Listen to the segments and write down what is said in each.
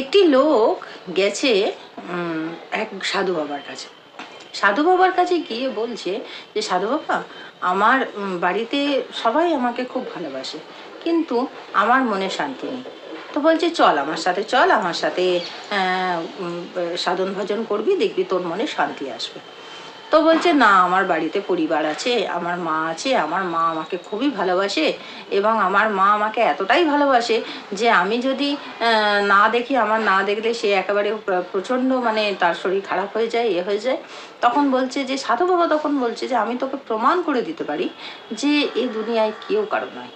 একটি লোক গেছে এক সাধু বাবার কাছে। সাধু বাবার কাছে গিয়ে বলছে যে সাধু বাবা, আমার বাড়িতে সবাই আমাকে খুব ভালোবাসে, কিন্তু আমার মনে শান্তি নেই। তো বলছে চল আমার সাথে, চল আমার সাথে সাধন ভজন করবি, দেখবি তোর মনে শান্তি আসবে। তো বলছে না, আমার বাড়িতে পরিবার আছে, আমার মা আছে, আমার মা আমাকে খুবই ভালোবাসে, এবং আমার মা আমাকে এতটাই ভালোবাসে যে আমি যদি না দেখি, আমার না দেখলে সে একেবারে প্রচণ্ড মানে তার শরীর খারাপ হয়ে যায়, হয়ে যায়। তখন বলছে যে সাধু বাবা তখন বলছে যে আমি তোকে প্রমাণ করে দিতে পারি যে এই দুনিয়ায় কেউ কারো নয়।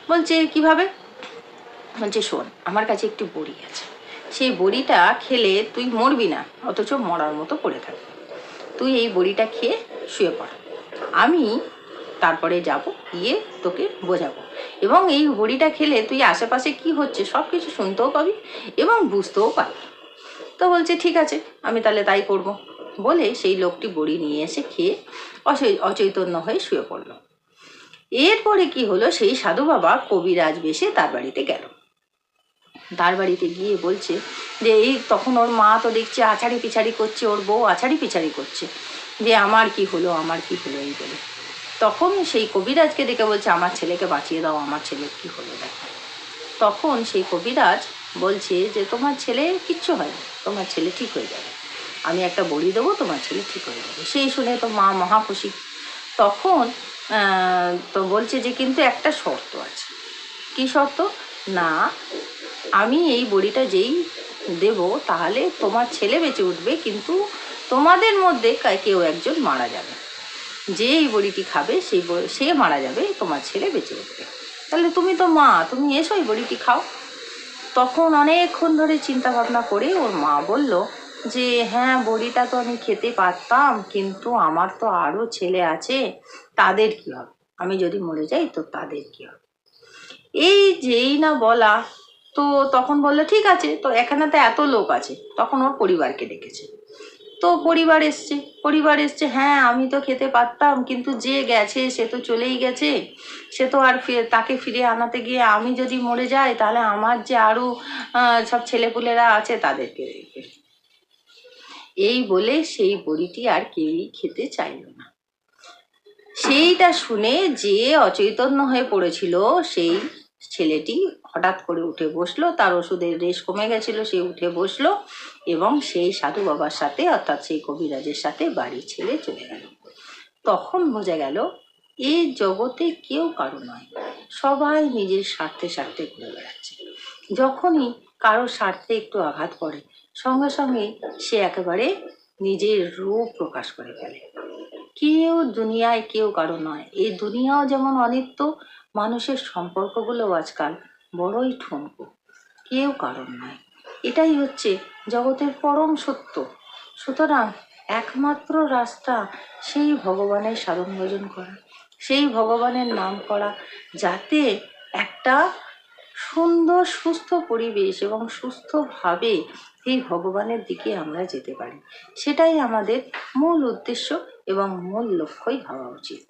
বলছে কিভাবে? বলছে শোন, আমার কাছে একটি বড়ি আছে, সেই বড়িটা খেলে তুই মরবি না, অথচ মরার মতো পড়ে থাকবি। তুই এই বড়িটা খেয়ে শুয়ে পড়, আমি তারপরে যাব, গিয়ে তোকে বোঝাবো, এবং এই বড়িটা খেলে তুই আশেপাশে কি হচ্ছে সব কিছু শুনতেও পাবি এবং বুঝতেও পারবি। তো বলছে ঠিক আছে, আমি তাহলে তাই করব। বলে সেই লোকটি বড়ি নিয়ে এসে খেয়ে অচৈতন্য হয়ে শুয়ে পড়ল। এরপরে কি হলো, সেই সাধু বাবা কবিরাজ বেশে তার বাড়িতে গেল। তার বাড়িতে গিয়ে বলছে যে এই তখন ওর মা তো দেখছে আছাড়ি পিছাড়ি করছে, ওর বউ আছাড়ি পিছাড়ি করছে যে আমার কি হলো, আমার কি হলো এই বলে। তখন সেই কবিরাজকে ডেকে বলছে আমার ছেলেকে বাঁচিয়ে দাও, আমার ছেলের কি হলো দেখো। তখন সেই কবিরাজ বলছে যে তোমার ছেলের কিচ্ছু হয়নি, তোমার ছেলে ঠিক হয়ে যাবে, আমি একটা বড়ি দেবো, তোমার ছেলে ঠিক হয়ে যাবে। সেই শুনে তো মা মহা খুশি। তখন তো বলছে যে কিন্তু একটা শর্ত আছে। কি শর্ত? না, আমি এই বড়িটা যেই দেব তাহলে তোমার ছেলে বেঁচে উঠবে, কিন্তু তোমাদের মধ্যে কেউ একজন মারা যাবে, যে এই বড়িটি খাবে সে মারা যাবে, তোমার ছেলে বেঁচে উঠবে। তাহলে তুমি তো মা, তুমি এসো এই বড়িটি খাও। তখন অনেকক্ষণ ধরে চিন্তা ভাবনা করে ওর মা বলল যে হ্যাঁ, বড়িটা তো আমি খেতে পারতাম, কিন্তু আমার তো আরও ছেলে আছে, তাদের কি হবে, আমি যদি মরে যাই তো তাদের কি হবে। এই যেই না বলা, তো তখন বললো ঠিক আছে, তো এখানে তো এত লোক আছে, তখন ওর পরিবারকে ডেকেছে। তো পরিবার এসছে, হ্যাঁ আমি তো খেতে পারতাম, কিন্তু যে গেছে সে তো চলেই গেছে, সে তো আর তাকে ফিরে আনাতে গিয়ে আমি যদি মরে যাই তাহলে আমার যে আরো সব ছেলেপুলেরা আছে তাদেরকে দেখবে। এই বলে সেই বড়িটি আর কেউই খেতে চাইল না। সেইটা শুনে যে অচৈতন্য হয়ে পড়েছিল সেই ছেলেটি হঠাৎ করে উঠে বসলো, তার ওষুধের রেশ কমে গেছিল, সে উঠে বসলো এবং সেই সাধু বাবার সাথে অর্থাৎ সেই কবিরাজের সাথে বাড়ি ছেড়ে চলে গেল। তখন বোঝা গেল এই জগতে কেউ কারো নয়, সবাই নিজের স্বার্থে স্বার্থে ঘুরে বেড়াচ্ছে। যখনই কারো স্বার্থে একটু আঘাত পড়ে, সঙ্গে সঙ্গে সে একেবারে নিজের রূপ প্রকাশ করে ফেলে। কেউ দুনিয়ায় কেউ কারো নয়, এই দুনিয়াও যেমন অনিত্য, মানুষের সম্পর্কগুলো আজকাল বড়ই ঠুনকো, কেউ কারণ নয়। এটাই হচ্ছে জগতের পরম সত্য। সুতরাং একমাত্র রাস্তা সেই ভগবানের সাধন ভজন করা, সেই ভগবানের নাম করা, যাতে একটা সুন্দর সুস্থ পরিবেশ এবং সুস্থভাবে এই ভগবানের দিকে আমরা যেতে পারি। সেটাই আমাদের মূল উদ্দেশ্য এবং মূল লক্ষ্যই হওয়া উচিত।